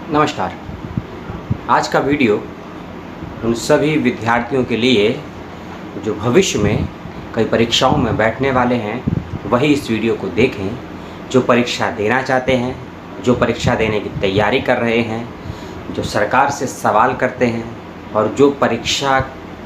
नमस्कार। आज का वीडियो उन सभी विद्यार्थियों के लिए जो भविष्य में कई परीक्षाओं में बैठने वाले हैं, वही इस वीडियो को देखें। जो परीक्षा देना चाहते हैं, जो परीक्षा देने की तैयारी कर रहे हैं, जो सरकार से सवाल करते हैं और जो परीक्षा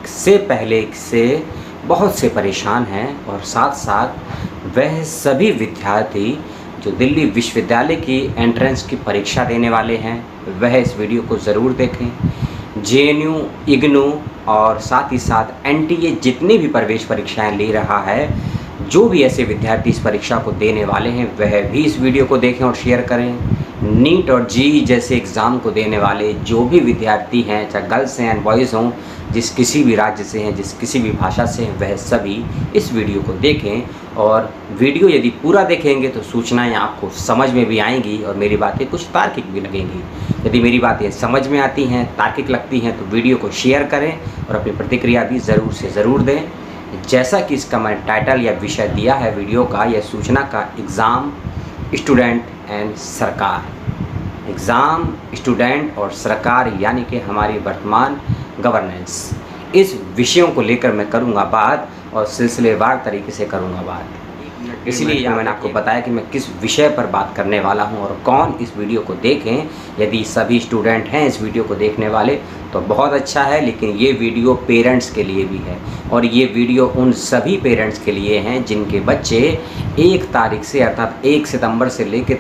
से पहले से बहुत से परेशान हैं, और साथ साथ वह सभी विद्यार्थी जो दिल्ली विश्वविद्यालय की एंट्रेंस की परीक्षा देने वाले हैं, वह इस वीडियो को ज़रूर देखें। जेएनयू, इग्नू और साथ ही साथ एनटीए जितनी भी प्रवेश परीक्षाएं ले रहा है, जो भी ऐसे विद्यार्थी इस परीक्षा को देने वाले हैं, वह भी इस वीडियो को देखें और शेयर करें। नीट और जेईई जैसे एग्ज़ाम को देने वाले जो भी विद्यार्थी हैं, चाहे गर्ल्स हैं बॉयज़ हों, जिस किसी भी राज्य से हैं, जिस किसी भी भाषा से हैं, वह सभी इस वीडियो को देखें। और वीडियो यदि पूरा देखेंगे तो सूचनाएं आपको समझ में भी आएंगी और मेरी बातें कुछ तार्किक भी लगेंगी। यदि मेरी बातें समझ में आती हैं, तार्किक लगती हैं, तो वीडियो को शेयर करें और अपनी प्रतिक्रिया भी ज़रूर से ज़रूर दें। जैसा कि इसका मैं टाइटल या विषय दिया है वीडियो का या सूचना का, एग्ज़ाम, स्टूडेंट एंड सरकार। एग्ज़ाम, स्टूडेंट और सरकार यानी कि हमारी वर्तमान गवर्नेंस, इस विषयों को लेकर मैं करूंगा बात और सिलसिलेवार तरीके से करूंगा बात। इसीलिए यहाँ मैंने आपको बताया कि मैं किस विषय पर बात करने वाला हूँ और कौन इस वीडियो को देखें। यदि सभी स्टूडेंट हैं इस वीडियो को देखने वाले तो बहुत अच्छा है, लेकिन ये वीडियो पेरेंट्स के लिए भी है और ये वीडियो उन सभी पेरेंट्स के लिए हैं जिनके बच्चे 1 तारीख से अर्थात 1 सितंबर से लेकर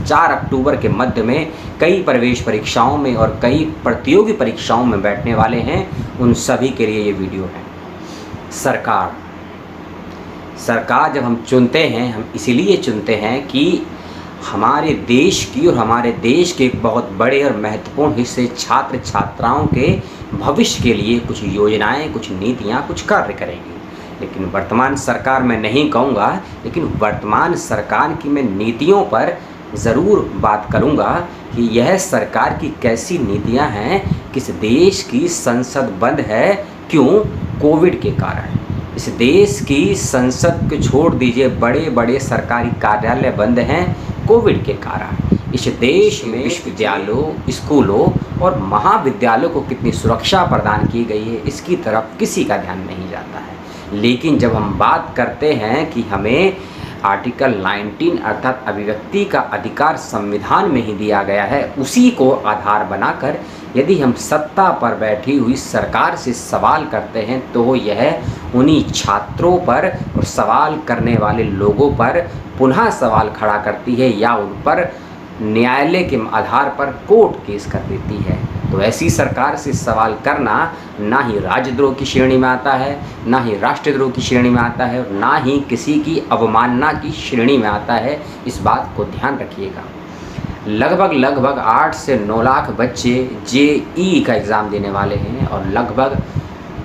4 अक्टूबर के मध्य में कई प्रवेश परीक्षाओं में और कई प्रतियोगी परीक्षाओं में बैठने वाले हैं। उन सभी के लिए ये वीडियो है। सरकार जब हम चुनते हैं, हम इसीलिए चुनते हैं कि हमारे देश की और हमारे देश के एक बहुत बड़े और महत्वपूर्ण हिस्से छात्र छात्राओं के भविष्य के लिए कुछ योजनाएं, कुछ नीतियां, कुछ कार्य करेगी। लेकिन वर्तमान सरकार मैं नहीं कहूँगा, लेकिन वर्तमान सरकार की मैं नीतियों पर ज़रूर बात करूँगा कि यह सरकार की कैसी नीतियाँ हैं। किस देश की संसद बंद है, क्यों? कोविड के कारण। इस देश की संसद को छोड़ दीजिए, बड़े बड़े सरकारी कार्यालय बंद हैं कोविड के कारण। इस देश में विश्वविद्यालयों, स्कूलों और महाविद्यालयों को कितनी सुरक्षा प्रदान की गई है, इसकी तरफ किसी का ध्यान नहीं जाता है। लेकिन जब हम बात करते हैं कि हमें आर्टिकल 19 अर्थात अभिव्यक्ति का अधिकार संविधान में ही दिया गया है, उसी को आधार बनाकर यदि हम सत्ता पर बैठी हुई सरकार से सवाल करते हैं तो यह उन्हीं छात्रों पर और सवाल करने वाले लोगों पर पुनः सवाल खड़ा करती है या उन पर न्यायालय के आधार पर कोर्ट केस कर देती है। तो ऐसी सरकार से सवाल करना ना ही राजद्रोह की श्रेणी में आता है, ना ही राष्ट्रद्रोह की श्रेणी में आता है और ना ही किसी की अवमानना की श्रेणी में आता है। इस बात को ध्यान रखिएगा। लगभग 8 से 9 लाख बच्चे जेईई का एग्ज़ाम देने वाले हैं और लगभग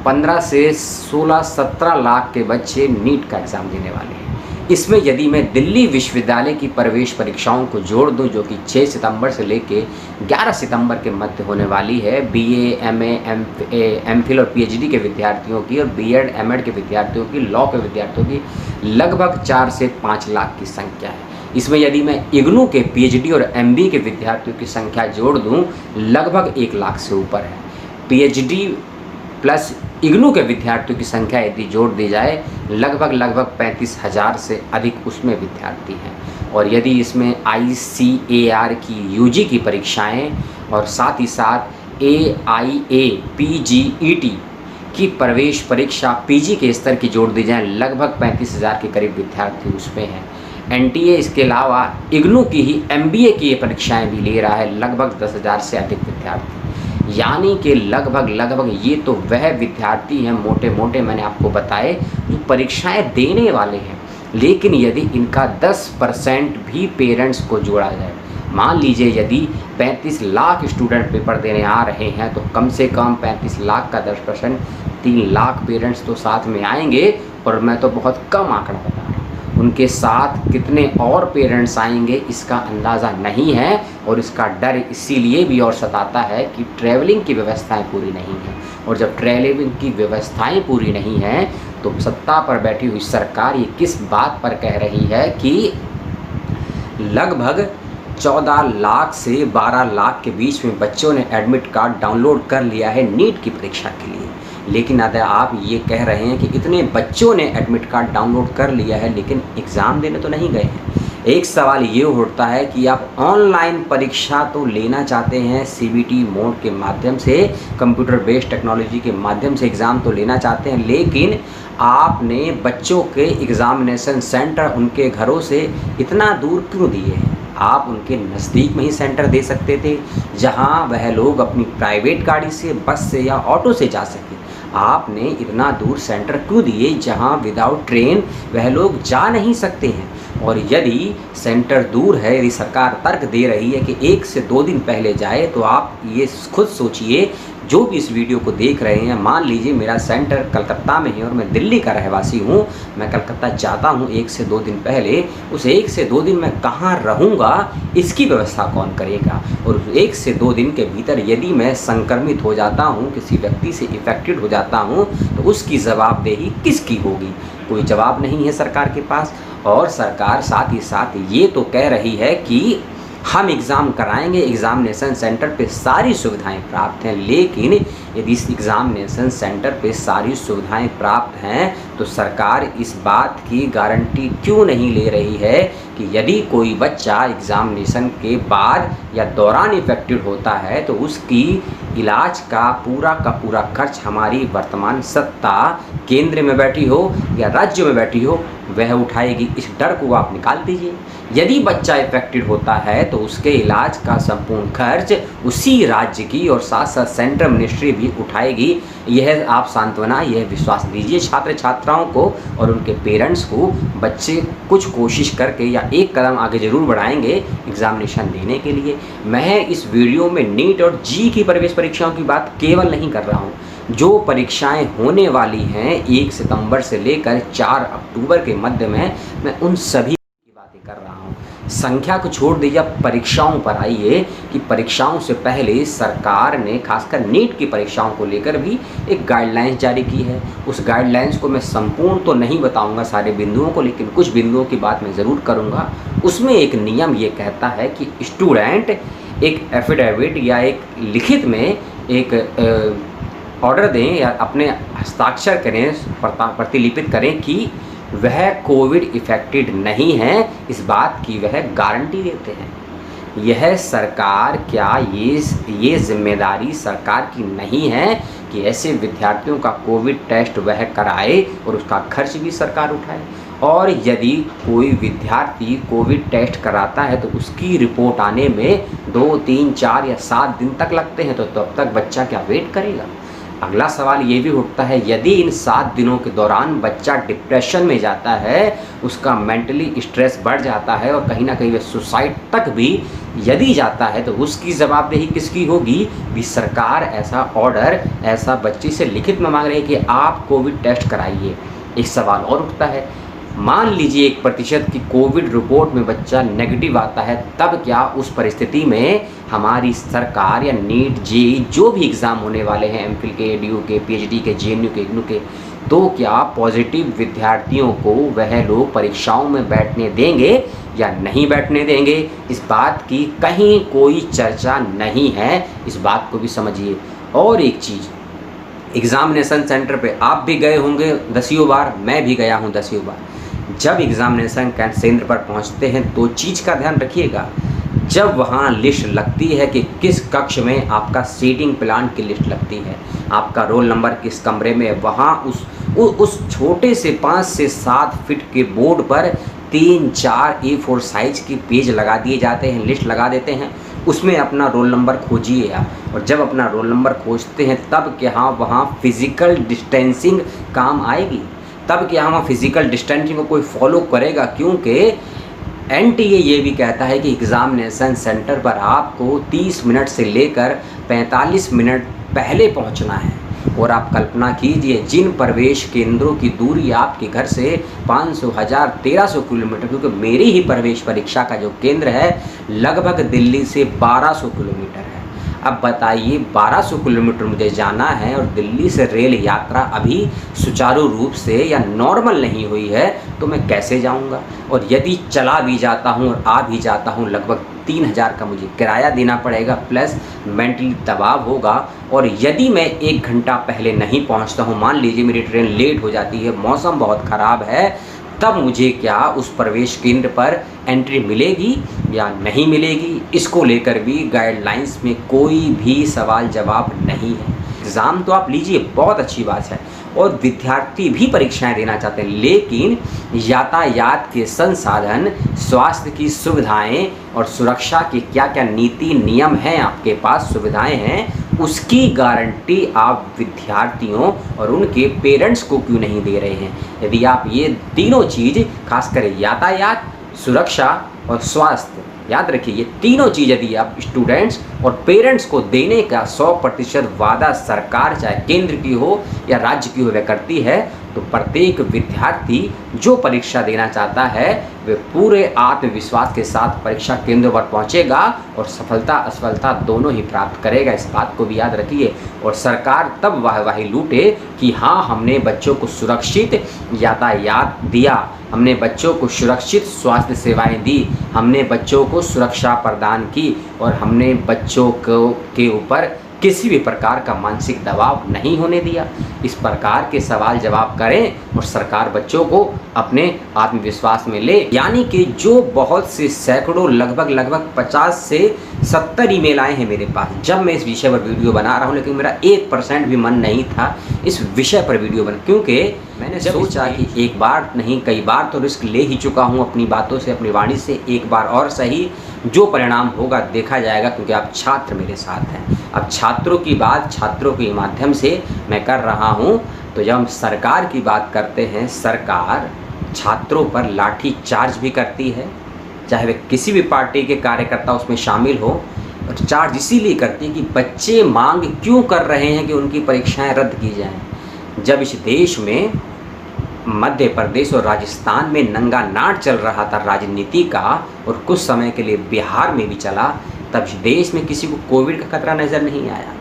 15 से 16-17 लाख के बच्चे नीट का एग्ज़ाम देने वाले हैं। इसमें यदि मैं दिल्ली विश्वविद्यालय की प्रवेश परीक्षाओं को जोड़ दूं, जो कि 6 सितंबर से लेके 11 सितंबर के मध्य होने वाली है, बीए, एमए, एमफिल और पीएचडी के विद्यार्थियों की और बीएड, एमएड के विद्यार्थियों की, लॉ के विद्यार्थियों की लगभग 4 से 5 लाख की संख्या है। इसमें यदि मैं इग्नू के पीएचडी और एमबीए के विद्यार्थियों की संख्या जोड़ दूं, लगभग 1 लाख से ऊपर है। पीएचडी प्लस इग्नू के विद्यार्थियों की संख्या यदि जोड़ दी जाए, लगभग 35,000 से अधिक उसमें विद्यार्थी हैं। और यदि इसमें आईसीएआर की यूजी की परीक्षाएं और साथ ही साथ एआईए पीजीईटी की प्रवेश परीक्षा पीजी के स्तर की जोड़ दी जाए, लगभग 35,000 के करीब विद्यार्थी उसमें हैं। एनटीए इसके अलावा इग्नू की ही एमबीए की ये परीक्षाएं भी ले रहा है, लगभग 10,000 से अधिक विद्यार्थी। यानी कि लगभग ये तो वह विद्यार्थी हैं मोटे मोटे मैंने आपको बताए जो परीक्षाएं देने वाले हैं। लेकिन यदि इनका 10% भी पेरेंट्स को जोड़ा जाए, मान लीजिए यदि 35 लाख स्टूडेंट पेपर देने आ रहे हैं, तो कम से कम 35 लाख का 10% 3 लाख पेरेंट्स तो साथ में आएंगे। और मैं तो बहुत कम आंकड़ा बता रहा हूँ, उनके साथ कितने और पेरेंट्स आएंगे इसका अंदाज़ा नहीं है। और इसका डर इसीलिए भी और सताता है कि ट्रैवलिंग की व्यवस्थाएं पूरी नहीं हैं। और जब ट्रैवलिंग की व्यवस्थाएं पूरी नहीं हैं तो सत्ता पर बैठी हुई सरकार ये किस बात पर कह रही है कि लगभग 14 लाख से 12 लाख के बीच में बच्चों ने एडमिट कार्ड डाउनलोड कर लिया है नीट की परीक्षा के लिए। लेकिन अगर आप ये कह रहे हैं कि इतने बच्चों ने एडमिट कार्ड डाउनलोड कर लिया है लेकिन एग्ज़ाम देने तो नहीं गए हैं। एक सवाल ये उठता है कि आप ऑनलाइन परीक्षा तो लेना चाहते हैं, सीबीटी मोड के माध्यम से, कंप्यूटर बेस्ड टेक्नोलॉजी के माध्यम से एग्ज़ाम तो लेना चाहते हैं, लेकिन आपने बच्चों के एग्ज़ामिनेशन सेंटर उनके घरों से इतना दूर क्यों दिए हैं? आप उनके नज़दीक में ही सेंटर दे सकते थे, जहां वह लोग अपनी प्राइवेट गाड़ी से, बस से या ऑटो से जा सकें। आपने इतना दूर सेंटर क्यों दिए जहां विदाउट ट्रेन वह लोग जा नहीं सकते हैं? और यदि सेंटर दूर है, यदि सरकार तर्क दे रही है कि 1 से 2 दिन पहले जाए, तो आप ये खुद सोचिए, जो भी इस वीडियो को देख रहे हैं, मान लीजिए मेरा सेंटर कलकत्ता में है और मैं दिल्ली का रहवासी हूँ, मैं कलकत्ता जाता हूँ 1 से 2 दिन पहले, उस 1 से 2 दिन मैं कहाँ रहूँगा, इसकी व्यवस्था कौन करेगा? और 1 से 2 दिन के भीतर यदि मैं संक्रमित हो जाता हूँ, किसी व्यक्ति से इफेक्टेड हो जाता हूँ, तो उसकी जवाबदेही किसकी होगी? कोई जवाब नहीं है सरकार के पास। और सरकार साथ ही साथ ये तो कह रही है कि हम एग्ज़ाम कराएंगे, एग्ज़ामिनेशन सेंटर पे सारी सुविधाएं प्राप्त हैं, लेकिन यदि इस एग्ज़ामिनेशन सेंटर पे सारी सुविधाएं प्राप्त हैं तो सरकार इस बात की गारंटी क्यों नहीं ले रही है कि यदि कोई बच्चा एग्ज़ामिनेशन के बाद या दौरान इफेक्टेड होता है तो उसकी इलाज का पूरा खर्च हमारी वर्तमान सत्ता केंद्र में बैठी हो या राज्य में बैठी हो वह उठाएगी। इस डर को आप निकाल दीजिए। यदि बच्चा इफेक्टेड होता है तो उसके इलाज का संपूर्ण खर्च उसी राज्य की और साथ साथ सेंट्रल मिनिस्ट्री भी उठाएगी। यह आप सांत्वना, यह विश्वास दीजिए छात्र छात्राओं को और उनके पेरेंट्स को। बच्चे कुछ कोशिश करके या एक कदम आगे ज़रूर बढ़ाएंगे एग्ज़ामिनेशन देने के लिए। मैं इस वीडियो में नीट और जी की प्रवेश परीक्षाओं की बात केवल नहीं कर रहा हूँ, जो परीक्षाएं होने वाली हैं 1 सितंबर से लेकर 4 अक्टूबर के मध्य में, मैं उन सभी की बातें कर रहा हूं। संख्या को छोड़ दीजिए, परीक्षाओं पर आइए कि परीक्षाओं से पहले सरकार ने खासकर नीट की परीक्षाओं को लेकर भी एक गाइडलाइंस जारी की है। उस गाइडलाइंस को मैं संपूर्ण तो नहीं बताऊंगा सारे बिंदुओं को, लेकिन कुछ बिंदुओं की बात मैं ज़रूर करूंगा। उसमें एक नियम ये कहता है कि स्टूडेंट एक एफिडेविट या एक लिखित में एक ऑर्डर दें या अपने हस्ताक्षर करें, प्रतिलिपित करें कि वह कोविड इफेक्टेड नहीं है, इस बात की वह गारंटी देते हैं। यह सरकार, क्या ये जिम्मेदारी सरकार की नहीं है कि ऐसे विद्यार्थियों का कोविड टेस्ट वह कराए और उसका खर्च भी सरकार उठाए? और यदि कोई विद्यार्थी कोविड टेस्ट कराता है तो उसकी रिपोर्ट आने में 2, 3, 4 या 7 दिन तक लगते हैं, तो तब तक बच्चा क्या वेट करेगा? अगला सवाल ये भी उठता है, यदि इन 7 दिनों के दौरान बच्चा डिप्रेशन में जाता है, उसका मेंटली स्ट्रेस बढ़ जाता है और कहीं ना कहीं वह सुसाइड तक भी यदि जाता है, तो उसकी जवाबदेही किसकी होगी? भी सरकार ऐसा ऑर्डर ऐसा बच्चे से लिखित में मांग रही है कि आप कोविड टेस्ट कराइए। एक सवाल और उठता है, मान लीजिए 1% की कोविड रिपोर्ट में बच्चा नेगेटिव आता है, तब क्या उस परिस्थिति में हमारी सरकार या नीट जे जो भी एग्ज़ाम होने वाले हैं, एमफिल के, डीयू के, पीएचडी के, जेएनयू के, इग्नू के, तो क्या पॉजिटिव विद्यार्थियों को वह लोग परीक्षाओं में बैठने देंगे या नहीं बैठने देंगे? इस बात की कहीं कोई चर्चा नहीं है, इस बात को भी समझिए। और एक चीज़, एग्ज़ामिनेशन सेंटर पे आप भी गए होंगे 10 बार, मैं भी गया हूँ 10 बार। जब एग्ज़ामिनेशन केंद्र पर पहुँचते हैं तो चीज़ का ध्यान रखिएगा, जब वहाँ लिस्ट लगती है कि किस कक्ष में आपका सीटिंग प्लान की लिस्ट लगती है, आपका रोल नंबर किस कमरे में है, वहाँ उस छोटे से 5 से 7 फीट के बोर्ड पर 3-4 A4 साइज के पेज लगा दिए जाते हैं, लिस्ट लगा देते हैं। उसमें अपना रोल नंबर खोजिए आप, और जब अपना रोल नंबर खोजते हैं तब क्या वहाँ फिज़िकल डिस्टेंसिंग काम आएगी? तब क्या वहाँ फिज़िकल डिस्टेंसिंग को कोई फॉलो करेगा? क्योंकि एनटीए ये भी कहता है कि एग्ज़ामिनेशन सेंटर पर आपको 30 मिनट से लेकर 45 मिनट पहले पहुंचना है। और आप कल्पना कीजिए, जिन प्रवेश केंद्रों की दूरी आपके घर से 500, 1000, 1300 किलोमीटर, क्योंकि मेरी ही प्रवेश परीक्षा का जो केंद्र है लगभग दिल्ली से 1200 किलोमीटर है। अब बताइए, 1200 किलोमीटर मुझे जाना है और दिल्ली से रेल यात्रा अभी सुचारू रूप से या नॉर्मल नहीं हुई है, तो मैं कैसे जाऊंगा? और यदि चला भी जाता हूं और आ भी जाता हूं लगभग 3,000 का मुझे किराया देना पड़ेगा, प्लस मेंटली दबाव होगा। और यदि मैं 1 घंटा पहले नहीं पहुंचता हूं, मान लीजिए मेरी ट्रेन लेट हो जाती है, मौसम बहुत ख़राब है, तब मुझे क्या उस प्रवेश केंद्र पर एंट्री मिलेगी या नहीं मिलेगी, इसको लेकर भी गाइडलाइंस में कोई भी सवाल जवाब नहीं है। एग्ज़ाम तो आप लीजिए, बहुत अच्छी बात है, और विद्यार्थी भी परीक्षाएं देना चाहते हैं, लेकिन यातायात के संसाधन, स्वास्थ्य की सुविधाएं और सुरक्षा की क्या क्या नीति नियम हैं, आपके पास सुविधाएं हैं, उसकी गारंटी आप विद्यार्थियों और उनके पेरेंट्स को क्यों नहीं दे रहे हैं? यदि आप ये तीनों चीज़, खासकर यातायात, सुरक्षा और स्वास्थ्य, याद रखिए ये तीनों चीज़ यदि आप स्टूडेंट्स और पेरेंट्स को देने का 100% वादा सरकार, चाहे केंद्र की हो या राज्य की हो, वह करती है, तो प्रत्येक विद्यार्थी जो परीक्षा देना चाहता है वे पूरे आत्मविश्वास के साथ परीक्षा केंद्र पर पहुंचेगा और सफलता असफलता दोनों ही प्राप्त करेगा। इस बात को भी याद रखिए। और सरकार तब वाहवाही लूटे कि हाँ, हमने बच्चों को सुरक्षित यातायात दिया, हमने बच्चों को सुरक्षित स्वास्थ्य सेवाएं दी, हमने बच्चों को सुरक्षा प्रदान की, और हमने बच्चों के ऊपर किसी भी प्रकार का मानसिक दबाव नहीं होने दिया। इस प्रकार के सवाल जवाब करें और सरकार बच्चों को अपने आत्मविश्वास में ले। यानी कि जो बहुत से सैकड़ों, लगभग 50 से 70 ईमेल आए हैं मेरे पास जब मैं इस विषय पर वीडियो बना रहा हूँ, लेकिन मेरा 1% भी मन नहीं था इस विषय पर वीडियो बना, क्योंकि मैंने सोचा कि एक बार नहीं कई बार तो रिस्क ले ही चुका हूँ अपनी बातों से, अपनी वाणी से, एक बार और सही, जो परिणाम होगा देखा जाएगा, क्योंकि आप छात्र मेरे साथ हैं। अब छात्रों की बात छात्रों के माध्यम से मैं कर रहा हूँ। तो जब हम सरकार की बात करते हैं, सरकार छात्रों पर लाठी चार्ज भी करती है, चाहे वे किसी भी पार्टी के कार्यकर्ता उसमें शामिल हो। और चार्ज इसीलिए करती है कि बच्चे मांग क्यों कर रहे हैं कि उनकी परीक्षाएं रद्द की जाएं। जब इस देश में मध्य प्रदेश और राजस्थान में नंगा नाच चल रहा था राजनीति का, और कुछ समय के लिए बिहार में भी चला, तब इस देश में किसी को कोविड का खतरा नज़र नहीं आया।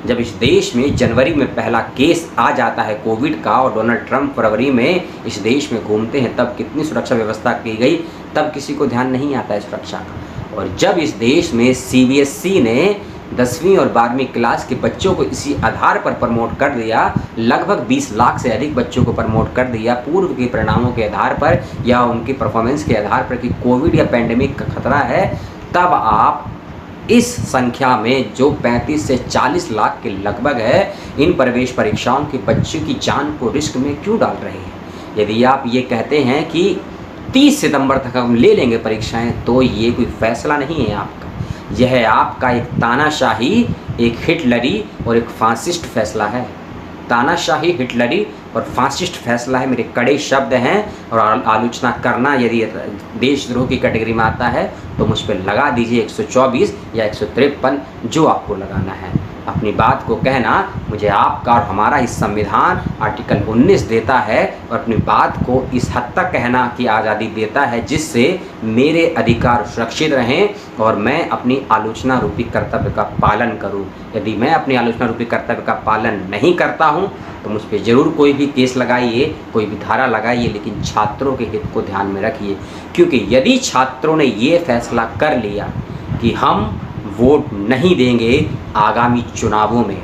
जब इस देश में जनवरी में पहला केस आ जाता है कोविड का, और डोनाल्ड ट्रंप फरवरी में इस देश में घूमते हैं, तब कितनी सुरक्षा व्यवस्था की गई, तब किसी को ध्यान नहीं आता है सुरक्षा का। और जब इस देश में CBSE ने 10वीं और 12वीं क्लास के बच्चों को इसी आधार पर प्रमोट कर दिया, लगभग 20 लाख से अधिक बच्चों को प्रमोट कर दिया पूर्व के परिणामों के आधार पर या उनकी परफॉर्मेंस के आधार पर कि कोविड या पेंडेमिक का खतरा है, तब आप इस संख्या में जो 35 से 40 लाख के लगभग है, इन प्रवेश परीक्षाओं के बच्चों की जान को रिस्क में क्यों डाल रहे हैं? यदि आप ये कहते हैं कि 30 सितंबर तक हम ले लेंगे परीक्षाएं, तो ये कोई फैसला नहीं है आपका, यह है आपका एक तानाशाही, एक हिटलरी और एक फासिस्ट फैसला है। तानाशाही, हिटलरी और फासिस्ट फैसला है, मेरे कड़े शब्द हैं। और आलोचना करना यदि देशद्रोह की कैटेगरी में आता है तो मुझ पर लगा दीजिए 124 या 153, जो आपको लगाना है। अपनी बात को कहना मुझे आपका और हमारा इस संविधान आर्टिकल 19 देता है, और अपनी बात को इस हद तक कहना की आज़ादी देता है जिससे मेरे अधिकार सुरक्षित रहें और मैं अपनी आलोचना रूपी कर्तव्य का पालन करूं। यदि मैं अपनी आलोचना रूपी कर्तव्य का पालन नहीं करता हूं तो मुझ पर ज़रूर कोई भी केस लगाइए, कोई भी धारा लगाइए, लेकिन छात्रों के हित को ध्यान में रखिए। क्योंकि यदि छात्रों ने ये फैसला कर लिया कि हम वोट नहीं देंगे आगामी चुनावों में,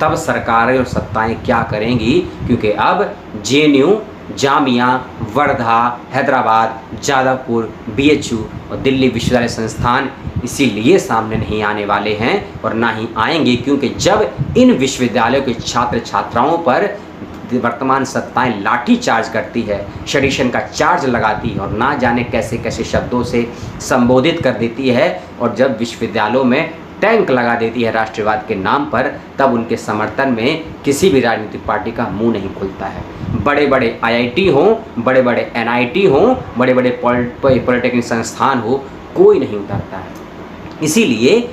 तब सरकारें और सत्ताएं क्या करेंगी? क्योंकि अब JNU, जामिया, वर्धा, हैदराबाद, जादवपुर, BHU और दिल्ली विश्वविद्यालय संस्थान इसीलिए सामने नहीं आने वाले हैं और ना ही आएंगे, क्योंकि जब इन विश्वविद्यालयों के छात्र छात्राओं पर वर्तमान सत्ताएं लाठी चार्ज करती है, सेडिशन का चार्ज लगाती है और ना जाने कैसे कैसे शब्दों से संबोधित कर देती है, और जब विश्वविद्यालयों में टैंक लगा देती है राष्ट्रवाद के नाम पर, तब उनके समर्थन में किसी भी राजनीतिक पार्टी का मुंह नहीं खुलता है। बड़े बड़े IIT हों, बड़े बड़े NIT हों, बड़े बड़े पॉलिटेक्निक संस्थान हो, कोई नहीं उतरता है। इसीलिए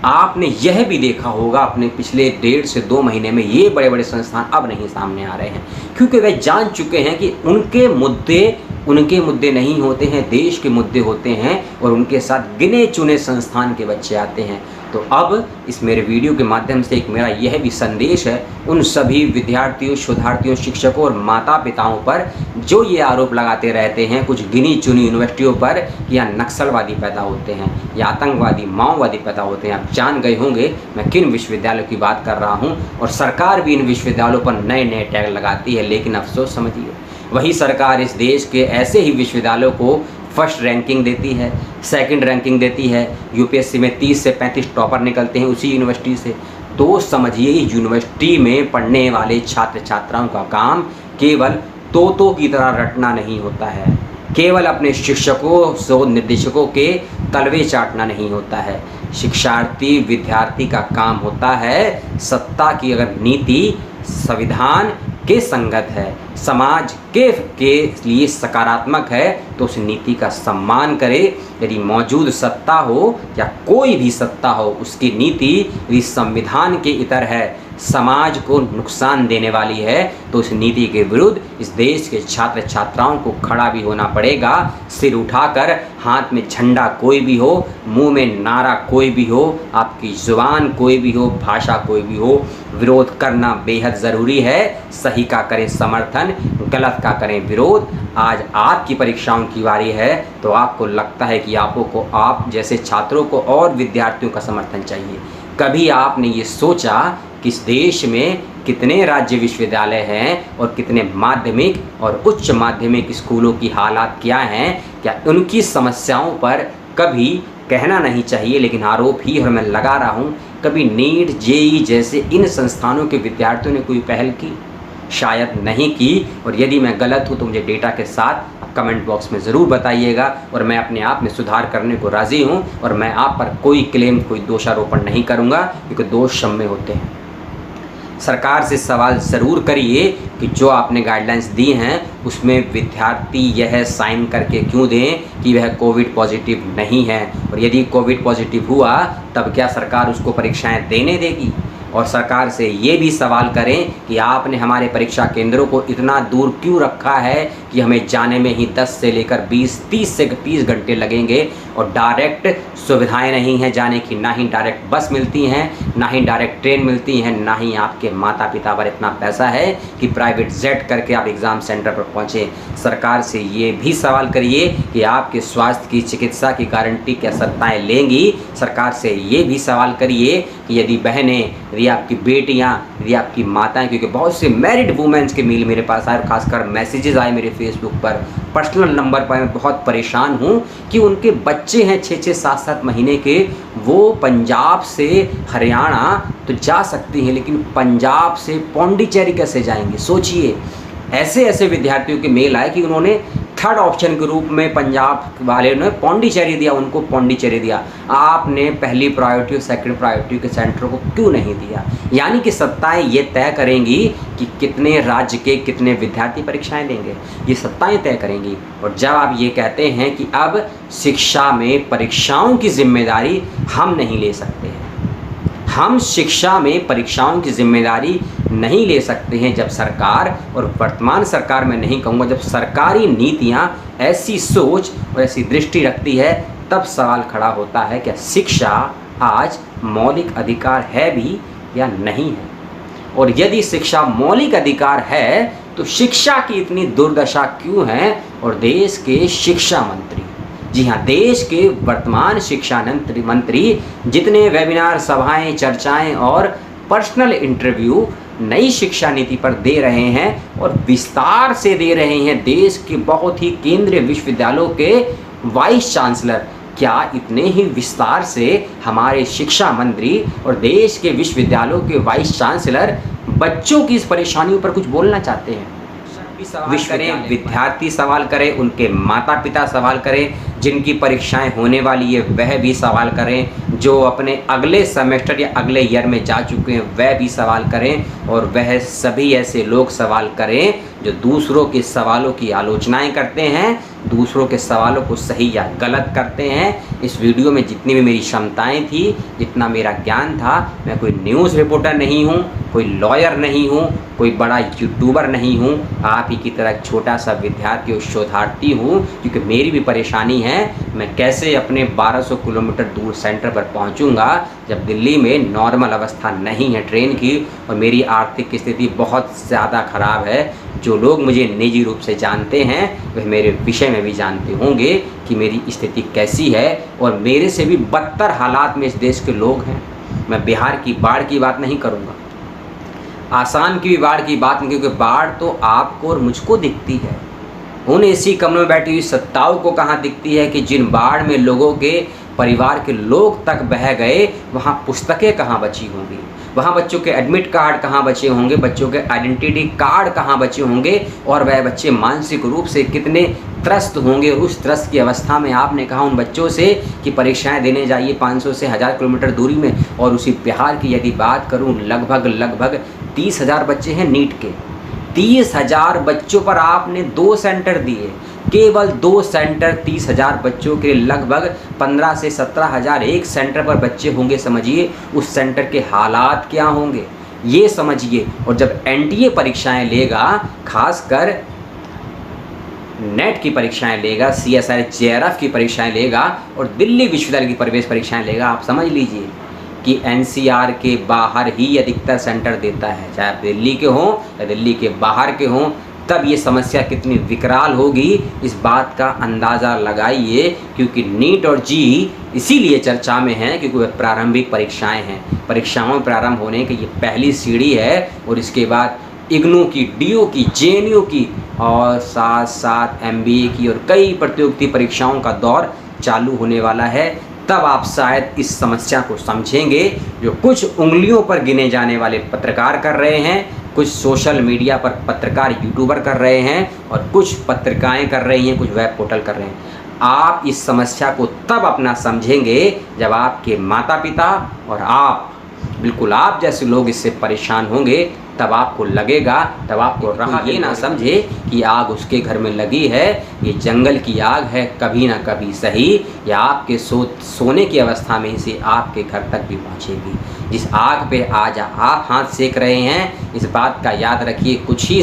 आपने यह भी देखा होगा अपने पिछले 1.5 से 2 महीने में ये बड़े बड़े संस्थान अब नहीं सामने आ रहे हैं, क्योंकि वे जान चुके हैं कि उनके मुद्दे नहीं होते हैं, देश के मुद्दे होते हैं, और उनके साथ गिने चुने संस्थान के बच्चे आते हैं। तो अब इस मेरे वीडियो के माध्यम से एक मेरा यह भी संदेश है उन सभी विद्यार्थियों, शोधार्थियों, शिक्षकों और माता पिताओं पर जो ये आरोप लगाते रहते हैं कुछ गिनी चुनी यूनिवर्सिटियों पर कि यहाँ नक्सलवादी पैदा होते हैं या आतंकवादी, माओवादी पैदा होते हैं। आप जान गए होंगे मैं किन विश्वविद्यालयों की बात कर रहा हूँ, और सरकार भी इन विश्वविद्यालयों पर नए नए टैग लगाती है। लेकिन अफसोस समझिए, वही सरकार इस देश के ऐसे ही विश्वविद्यालयों को फर्स्ट रैंकिंग देती है, सेकंड रैंकिंग देती है। यूपीएससी में 30 से 35 टॉपर निकलते हैं उसी यूनिवर्सिटी से। तो समझिए यूनिवर्सिटी में पढ़ने वाले छात्र छात्राओं का काम केवल तोतों की तरह रटना नहीं होता है, केवल अपने शिक्षकों शोध निर्देशकों के तलवे चाटना नहीं होता है। शिक्षार्थी विद्यार्थी का काम होता है सत्ता की अगर नीति संविधान के संगत है, समाज के लिए सकारात्मक है, तो उस नीति का सम्मान करे। यदि मौजूद सत्ता हो या कोई भी सत्ता हो, उसकी नीति यदि संविधान के इतर है, समाज को नुकसान देने वाली है, तो उस नीति के विरुद्ध इस देश के छात्र छात्राओं को खड़ा भी होना पड़ेगा। सिर उठाकर, हाथ में झंडा कोई भी हो, मुंह में नारा कोई भी हो, आपकी जुबान कोई भी हो, भाषा कोई भी हो, विरोध करना बेहद ज़रूरी है। सही का करें समर्थन, गलत का करें विरोध। आज आपकी परीक्षाओं की बारी है, तो आपको लगता है कि आपको आप जैसे छात्रों को और विद्यार्थियों का समर्थन चाहिए। कभी आपने ये सोचा कि इस देश में कितने राज्य विश्वविद्यालय हैं और कितने माध्यमिक और उच्च माध्यमिक स्कूलों की हालात क्या हैं? क्या उनकी समस्याओं पर कभी कहना नहीं चाहिए, लेकिन आरोप ही और मैं लगा रहा हूँ। कभी नीट, जेई जैसे इन संस्थानों के विद्यार्थियों ने कोई पहल की? शायद नहीं की। और यदि मैं गलत हूँ तो मुझे डेटा के साथ कमेंट बॉक्स में ज़रूर बताइएगा, और मैं अपने आप में सुधार करने को राज़ी हूँ। और मैं आप पर कोई क्लेम, कोई दोषारोपण नहीं करूँगा, क्योंकि दोष क्षम्य होते हैं। सरकार से सवाल ज़रूर करिए कि जो आपने गाइडलाइंस दी हैं उसमें विद्यार्थी यह साइन करके क्यों दें कि वह कोविड पॉजिटिव नहीं है, और यदि कोविड पॉजिटिव हुआ तब क्या सरकार उसको परीक्षाएं देने देगी? और सरकार से ये भी सवाल करें कि आपने हमारे परीक्षा केंद्रों को इतना दूर क्यों रखा है कि हमें जाने में ही 10 से लेकर 30 से 30 घंटे लगेंगे, और डायरेक्ट सुविधाएं नहीं हैं जाने की, ना ही डायरेक्ट बस मिलती हैं, ना ही डायरेक्ट ट्रेन मिलती हैं, ना ही आपके माता पिता पर इतना पैसा है कि प्राइवेट जेट करके आप एग्ज़ाम सेंटर पर पहुँचें। सरकार से ये भी सवाल करिए कि आपके स्वास्थ्य की, चिकित्सा की गारंटी क्या सत्ताएँ लेंगी? सरकार से ये भी सवाल करिए कि यदि बहनें, यदि आपकी बेटियां, यदि आपकी माताएं, क्योंकि बहुत से मैरिड वुमेन्स के मेल मेरे पास आए और खासकर मैसेजेस आए मेरे फेसबुक पर, पर्सनल नंबर पर। मैं बहुत परेशान हूं कि उनके बच्चे हैं 6-6, 7-7 महीने के, वो पंजाब से हरियाणा तो जा सकती हैं, लेकिन पंजाब से पौंडीचेरी कैसे जाएंगे? सोचिए। ऐसे ऐसे विद्यार्थियों के मेल आए कि उन्होंने थर्ड ऑप्शन के रूप में पंजाब वाले ने पौंडीचेरी दिया, उनको पौंडीचेरी दिया। आपने पहली प्रायोरिटी और सेकंड प्रायोरिटी के सेंटर को क्यों नहीं दिया? यानी कि सत्ताएं ये तय करेंगी कि कितने राज्य के कितने विद्यार्थी परीक्षाएं देंगे, ये सत्ताएं तय करेंगी। और जब आप ये कहते हैं कि अब शिक्षा में परीक्षाओं की जिम्मेदारी हम नहीं ले सकते हैं, हम शिक्षा में परीक्षाओं की जिम्मेदारी नहीं ले सकते हैं, जब सरकार, और वर्तमान सरकार में नहीं कहूँगा, जब सरकारी नीतियाँ ऐसी सोच और ऐसी दृष्टि रखती है, तब सवाल खड़ा होता है कि शिक्षा आज मौलिक अधिकार है भी या नहीं है। और यदि शिक्षा मौलिक अधिकार है तो शिक्षा की इतनी दुर्दशा क्यों है? और देश के शिक्षा मंत्री, जी हाँ, देश के वर्तमान शिक्षा मंत्री जितने वेबिनार, सभाएं, चर्चाएं और पर्सनल इंटरव्यू नई शिक्षा नीति पर दे रहे हैं और विस्तार से दे रहे हैं, देश के बहुत ही केंद्रीय विश्वविद्यालयों के वाइस चांसलर, क्या इतने ही विस्तार से हमारे शिक्षा मंत्री और देश के विश्वविद्यालयों के वाइस चांसलर बच्चों की इस परेशानियों पर कुछ बोलना चाहते हैं? करें, विद्यार्थी सवाल करें, उनके माता पिता सवाल करें, जिनकी परीक्षाएं होने वाली है वह भी सवाल करें, जो अपने अगले सेमेस्टर या अगले ईयर में जा चुके हैं वह भी सवाल करें, और वह सभी ऐसे लोग सवाल करें जो दूसरों के सवालों की आलोचनाएं करते हैं, दूसरों के सवालों को सही या गलत करते हैं। इस वीडियो में जितनी भी मेरी क्षमताएं थी, जितना मेरा ज्ञान था, मैं कोई न्यूज़ रिपोर्टर नहीं हूं, कोई लॉयर नहीं हूँ, कोई बड़ा यूट्यूबर नहीं हूँ, आप ही की तरह एक छोटा सा विद्यार्थी और शोधार्थी हूँ। क्योंकि मेरी भी परेशानी है, मैं कैसे अपने 1200 किलोमीटर दूर सेंटर पर पहुँचूँगा जब दिल्ली में नॉर्मल अवस्था नहीं है ट्रेन की और मेरी आर्थिक स्थिति बहुत ज़्यादा ख़राब है। जो लोग मुझे निजी रूप से जानते हैं वह मेरे विषय में भी जानते होंगे कि मेरी स्थिति कैसी है और मेरे से भी बदतर हालात में इस देश के लोग हैं। मैं बिहार की बाढ़ की बात नहीं करूँगा, आसाम की भी बाढ़ की बात नहीं, क्योंकि बाढ़ तो आपको और मुझको दिखती है। उन एसी कमरों में बैठी हुई सत्ताओं को कहाँ दिखती है कि जिन बाढ़ में लोगों के परिवार के लोग तक बह गए, वहाँ पुस्तकें कहाँ बची होंगी, वहाँ बच्चों के एडमिट कार्ड कहाँ बचे होंगे, बच्चों के आइडेंटिटी कार्ड कहाँ बचे होंगे और वह बच्चे मानसिक रूप से कितने त्रस्त होंगे। उस त्रस्त की अवस्था में आपने कहा उन बच्चों से कि परीक्षाएं देने जाइए 500 से 1000 किलोमीटर दूरी में। और उसी बिहार की यदि बात करूं, लगभग 30,000 बच्चे हैं नीट के। 30,000 बच्चों पर आपने 2 सेंटर दिए, केवल 2 सेंटर 30,000 बच्चों के लिए लगभग 15 से 17,000 एक सेंटर पर बच्चे होंगे। समझिए उस सेंटर के हालात क्या होंगे, ये समझिए। और जब एनटीए परीक्षाएं लेगा, खासकर नेट की परीक्षाएं लेगा, CSIR JRF की परीक्षाएं लेगा और दिल्ली विश्वविद्यालय की प्रवेश परीक्षाएं लेगा, आप समझ लीजिए कि NCR के बाहर ही अधिकतर सेंटर देता है, चाहे आप दिल्ली के हों या दिल्ली के बाहर के हों। तब ये समस्या कितनी विकराल होगी इस बात का अंदाज़ा लगाइए। क्योंकि नीट और जी इसीलिए चर्चा में हैं क्योंकि वह प्रारंभिक परीक्षाएं हैं। परीक्षाओं में प्रारंभ होने की ये पहली सीढ़ी है और इसके बाद इग्नू की, DU की, JNU की और साथ साथ MBA की और कई प्रतियोगिता परीक्षाओं का दौर चालू होने वाला है। तब आप शायद इस समस्या को समझेंगे जो कुछ उंगलियों पर गिने जाने वाले पत्रकार कर रहे हैं, कुछ सोशल मीडिया पर पत्रकार यूट्यूबर कर रहे हैं और कुछ पत्रिकाएं कर रही हैं, कुछ वेब पोर्टल कर रहे हैं। आप इस समस्या को तब अपना समझेंगे जब आपके माता पिता और आप, बिल्कुल आप जैसे लोग इससे परेशान होंगे। तब आपको लगेगा, तब आपको रहा ये ना समझे कि आग उसके घर में लगी है, ये जंगल की आग है, कभी ना कभी सही या आपके सोने की अवस्था में से आपके घर तक भी पहुंचेगी। जिस आग पे आज आप हाथ सेक रहे हैं, इस बात का याद रखिए कुछ ही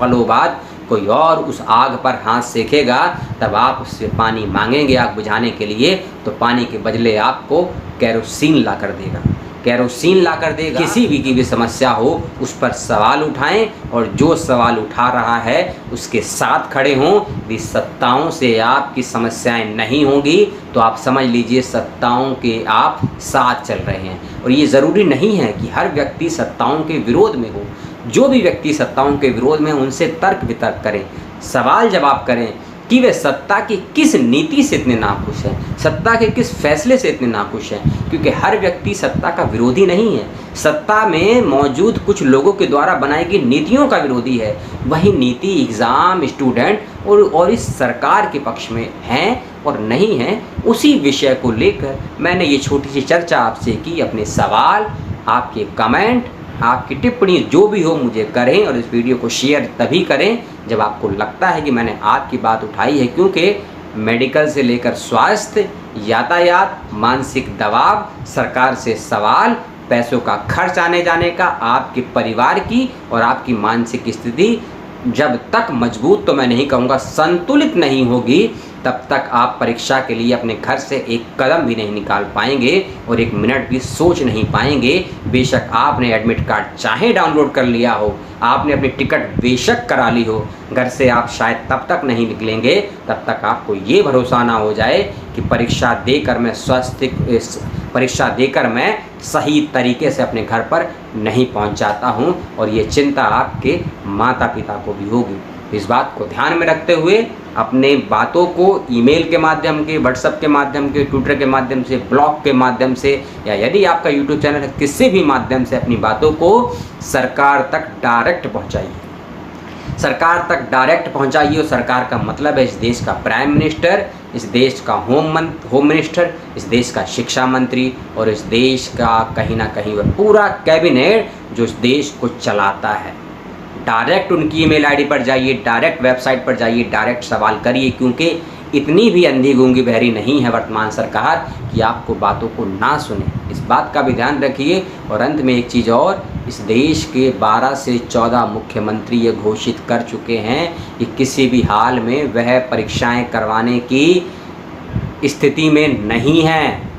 पलों बाद कोई और उस आग पर हाथ सेकेगा। तब आप उससे पानी मांगेंगे आग बुझाने के लिए, तो पानी के बदले आपको केरोसिन ला कर देगा, केरोसिन ला कर देगा। किसी भी की भी समस्या हो उस पर सवाल उठाएं और जो सवाल उठा रहा है उसके साथ खड़े हों। यदि सत्ताओं से आपकी समस्याएं नहीं होंगी तो आप समझ लीजिए सत्ताओं के आप साथ चल रहे हैं। और ये ज़रूरी नहीं है कि हर व्यक्ति सत्ताओं के विरोध में हो। जो भी व्यक्ति सत्ताओं के विरोध में, उनसे तर्क वितर्क करें, सवाल जवाब करें कि वे सत्ता की किस नीति से इतने नाखुश हैं, सत्ता के किस फैसले से इतने नाखुश हैं। क्योंकि हर व्यक्ति सत्ता का विरोधी नहीं है, सत्ता में मौजूद कुछ लोगों के द्वारा बनाई गई नीतियों का विरोधी है। वही नीति एग्ज़ाम, स्टूडेंट और इस सरकार के पक्ष में हैं और नहीं हैं। उसी विषय को लेकर मैंने ये छोटी सी चर्चा आपसे की। अपने सवाल, आपके कमेंट, आपकी टिप्पणी जो भी हो मुझे करें और इस वीडियो को शेयर तभी करें जब आपको लगता है कि मैंने आपकी बात उठाई है। क्योंकि मेडिकल से लेकर स्वास्थ्य, यातायात, मानसिक दबाव, सरकार से सवाल, पैसों का खर्च आने जाने का, आपके परिवार की और आपकी मानसिक स्थिति जब तक मजबूत, तो मैं नहीं कहूँगा संतुलित नहीं होगी, तब तक आप परीक्षा के लिए अपने घर से एक कदम भी नहीं निकाल पाएंगे और एक मिनट भी सोच नहीं पाएंगे। बेशक आपने एडमिट कार्ड चाहे डाउनलोड कर लिया हो, आपने अपनी टिकट बेशक करा ली हो, घर से आप शायद तब तक नहीं निकलेंगे तब तक आपको ये भरोसा ना हो जाए कि परीक्षा देकर मैं सही तरीके से अपने घर पर नहीं पहुंच जाता हूं। और ये चिंता आपके माता पिता को भी होगी। इस बात को ध्यान में रखते हुए अपने बातों को ईमेल के माध्यम के, व्हाट्सएप के माध्यम के, ट्विटर के माध्यम से, ब्लॉग के माध्यम से, या यदि आपका यूट्यूब चैनल है किसी भी माध्यम से अपनी बातों को सरकार तक डायरेक्ट पहुंचाइए। सरकार तक डायरेक्ट पहुंचाइए। और सरकार का मतलब है इस देश का प्राइम मिनिस्टर, इस देश का होम मिनिस्टर, इस देश का शिक्षा मंत्री और इस देश का कहीं ना कहीं वह पूरा कैबिनेट जो इस देश को चलाता है। डायरेक्ट उनकी ईमेल आईडी पर जाइए, डायरेक्ट वेबसाइट पर जाइए, डायरेक्ट सवाल करिए। क्योंकि इतनी भी अंधी गूंगी बहरी नहीं है वर्तमान सरकार कि आपको बातों को ना सुने। इस बात का भी ध्यान रखिए। और अंत में एक चीज़ और इस देश के 12 से 14 मुख्यमंत्री ये घोषित कर चुके हैं कि किसी भी हाल में वह परीक्षाएं करवाने की स्थिति में नहीं है।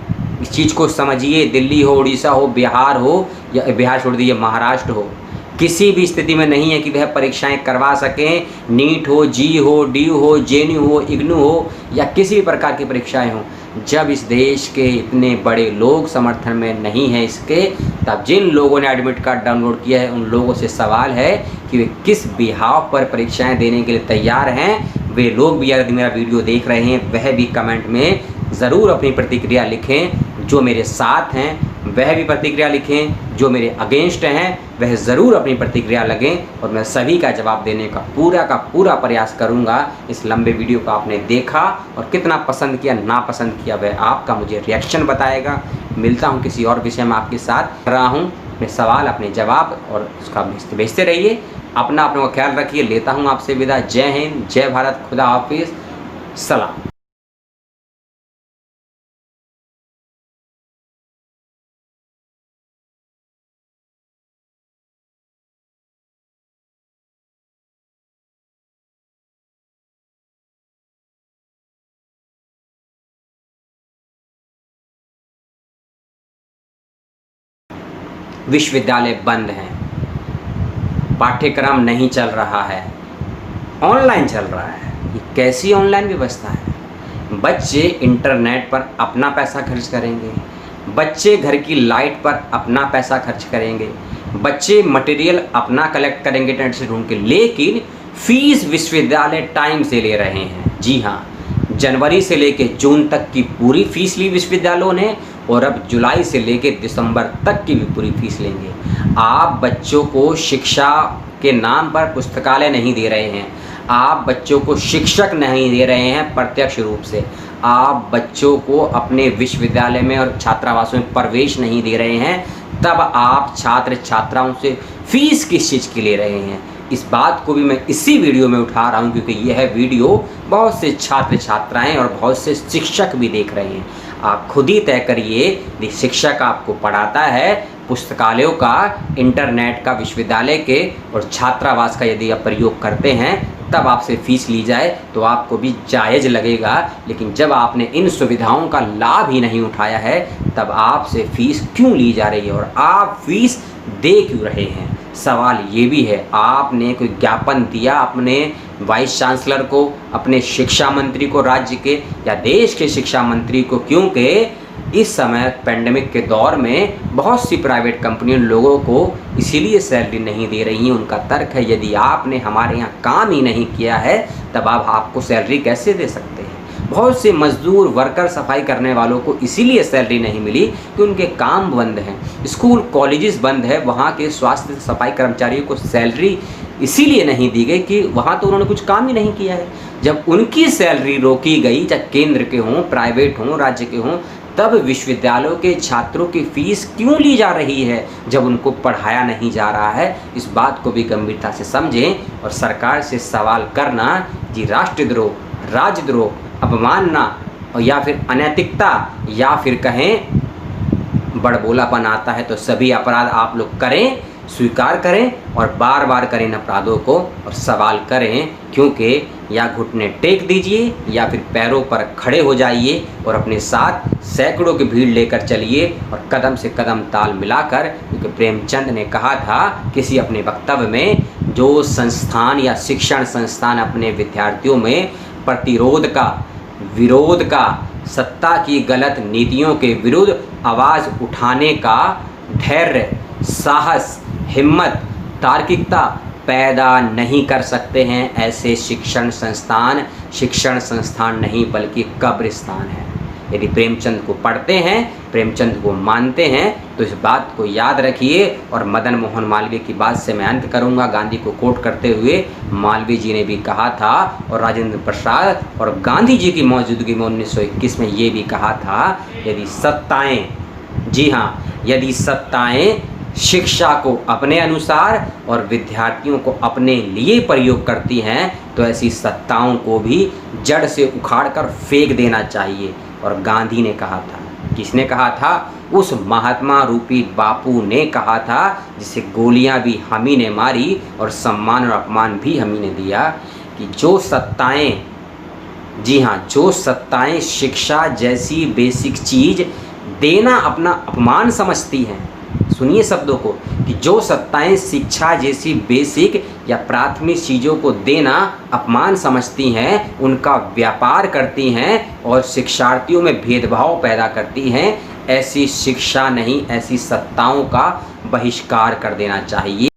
इस चीज़ को समझिए। दिल्ली हो, उड़ीसा हो, बिहार हो, या बिहार छोड़ दीजिए, महाराष्ट्र हो, किसी भी स्थिति में नहीं है कि वह परीक्षाएं करवा सकें। नीट हो, जी हो, डी हो, जेएनयू हो, इग्नू हो, या किसी भी प्रकार की परीक्षाएं हों, जब इस देश के इतने बड़े लोग समर्थन में नहीं है इसके, तब जिन लोगों ने एडमिट कार्ड डाउनलोड किया है उन लोगों से सवाल है कि वे किस बिहाव पर परीक्षाएं देने के लिए तैयार हैं। वे लोग भी यदि मेरा वीडियो देख रहे हैं वह भी कमेंट में ज़रूर अपनी प्रतिक्रिया लिखें। जो मेरे साथ हैं वह भी प्रतिक्रिया लिखें, जो मेरे अगेंस्ट हैं वह ज़रूर अपनी प्रतिक्रिया लगें, और मैं सभी का जवाब देने का पूरा प्रयास करूंगा। इस लंबे वीडियो को आपने देखा और कितना पसंद किया, नापसंद किया, वह आपका मुझे रिएक्शन बताएगा। मिलता हूं किसी और विषय में आपके साथ। कर रहा हूं अपने सवाल, अपने जवाब और उसका भेजते रहिए। अपना का ख्याल रखिए। लेता हूँ आपसे विदा। जय हिंद, जय भारत, खुदा हाफिज़, सलाम। विश्वविद्यालय बंद हैं, पाठ्यक्रम नहीं चल रहा है, ऑनलाइन चल रहा है। ये कैसी ऑनलाइन व्यवस्था है? बच्चे इंटरनेट पर अपना पैसा खर्च करेंगे, बच्चे घर की लाइट पर अपना पैसा खर्च करेंगे, बच्चे मटेरियल अपना कलेक्ट करेंगे इंटरनेट से ढूंढ के, लेकिन फीस विश्वविद्यालय टाइम से ले रहे हैं। जी हाँ, जनवरी से लेके जून तक की पूरी फीस ली विश्वविद्यालयों ने, और अब जुलाई से लेके दिसंबर तक की भी पूरी फीस लेंगे। आप बच्चों को शिक्षा के नाम पर पुस्तकालय नहीं दे रहे हैं, आप बच्चों को शिक्षक नहीं दे रहे हैं प्रत्यक्ष रूप से, आप बच्चों को अपने विश्वविद्यालय में और छात्रावासों में प्रवेश नहीं दे रहे हैं, तब आप छात्र छात्राओं से फीस किस चीज़ की ले रहे हैं? इस बात को भी मैं इसी वीडियो में उठा रहा हूं, क्योंकि यह वीडियो बहुत से छात्र छात्राएं और बहुत से शिक्षक भी देख रहे हैं। आप खुद ही तय करिए, यदि शिक्षक आपको पढ़ाता है पुस्तकालयों का, इंटरनेट का, विश्वविद्यालय के और छात्रावास का यदि आप प्रयोग करते हैं, तब आपसे फीस ली जाए तो आपको भी जायज़ लगेगा। लेकिन जब आपने इन सुविधाओं का लाभ ही नहीं उठाया है, तब आपसे फीस क्यों ली जा रही है और आप फीस दे क्यों रहे हैं? सवाल ये भी है। आपने कोई ज्ञापन दिया अपने वाइस चांसलर को, अपने शिक्षा मंत्री को राज्य के, या देश के शिक्षा मंत्री को? क्योंकि इस समय पेंडेमिक के दौर में बहुत सी प्राइवेट कंपनियां लोगों को इसीलिए सैलरी नहीं दे रही हैं। उनका तर्क है, यदि आपने हमारे यहाँ काम ही नहीं किया है तब आप आपको सैलरी कैसे दे सकते हैं? बहुत से मजदूर, वर्कर, सफाई करने वालों को इसीलिए सैलरी नहीं मिली कि उनके काम बंद हैं, स्कूल कॉलेजेस बंद है, वहाँ के स्वास्थ्य सफाई कर्मचारियों को सैलरी इसीलिए नहीं दी गई कि वहाँ तो उन्होंने कुछ काम ही नहीं किया है। जब उनकी सैलरी रोकी गई, चाहे केंद्र के हों, प्राइवेट हों, राज्य के हों, तब विश्वविद्यालयों के छात्रों की फीस क्यों ली जा रही है जब उनको पढ़ाया नहीं जा रहा है? इस बात को भी गंभीरता से समझें और सरकार से सवाल करना कि राष्ट्रद्रोह, राज्यद्रोह, अपमानना और या फिर अनैतिकता या फिर कहें बड़बोलापन आता है तो सभी अपराध आप लोग करें, स्वीकार करें और बार बार करें इन अपराधों को और सवाल करें। क्योंकि या घुटने टेक दीजिए या फिर पैरों पर खड़े हो जाइए और अपने साथ सैकड़ों की भीड़ लेकर चलिए और कदम से कदम ताल मिलाकर। क्योंकि प्रेमचंद ने कहा था किसी अपने वक्तव्य में, जो संस्थान या शिक्षण संस्थान अपने विद्यार्थियों में प्रतिरोध का, विरोध का, सत्ता की गलत नीतियों के विरुद्ध आवाज़ उठाने का धैर्य, साहस, हिम्मत, तार्किकता पैदा नहीं कर सकते हैं, ऐसे शिक्षण संस्थान नहीं बल्कि कब्रिस्तान है। यदि प्रेमचंद को पढ़ते हैं, प्रेमचंद को मानते हैं, तो इस बात को याद रखिए। और मदन मोहन मालवीय की बात से मैं अंत करूंगा, गांधी को कोट करते हुए। मालवीय जी ने भी कहा था और राजेंद्र प्रसाद और गांधी जी की मौजूदगी में 1921 में ये भी कहा था, यदि सत्ताएं, जी हाँ, यदि सत्ताएं शिक्षा को अपने अनुसार और विद्यार्थियों को अपने लिए प्रयोग करती हैं तो ऐसी सत्ताओं को भी जड़ से उखाड़कर फेंक देना चाहिए। और गांधी ने कहा था, किसने कहा था? उस महात्मा रूपी बापू ने कहा था, जिसे गोलियां भी हम ही ने मारी और सम्मान और अपमान भी हम ही ने दिया, कि जो सत्ताएं, जी हाँ, जो सत्ताएं शिक्षा जैसी बेसिक चीज़ देना अपना अपमान समझती हैं, सुनिए शब्दों को, कि जो सत्ताएं शिक्षा जैसी बेसिक या प्राथमिक चीज़ों को देना अपमान समझती हैं, उनका व्यापार करती हैं और शिक्षार्थियों में भेदभाव पैदा करती हैं, ऐसी शिक्षा नहीं, ऐसी सत्ताओं का बहिष्कार कर देना चाहिए।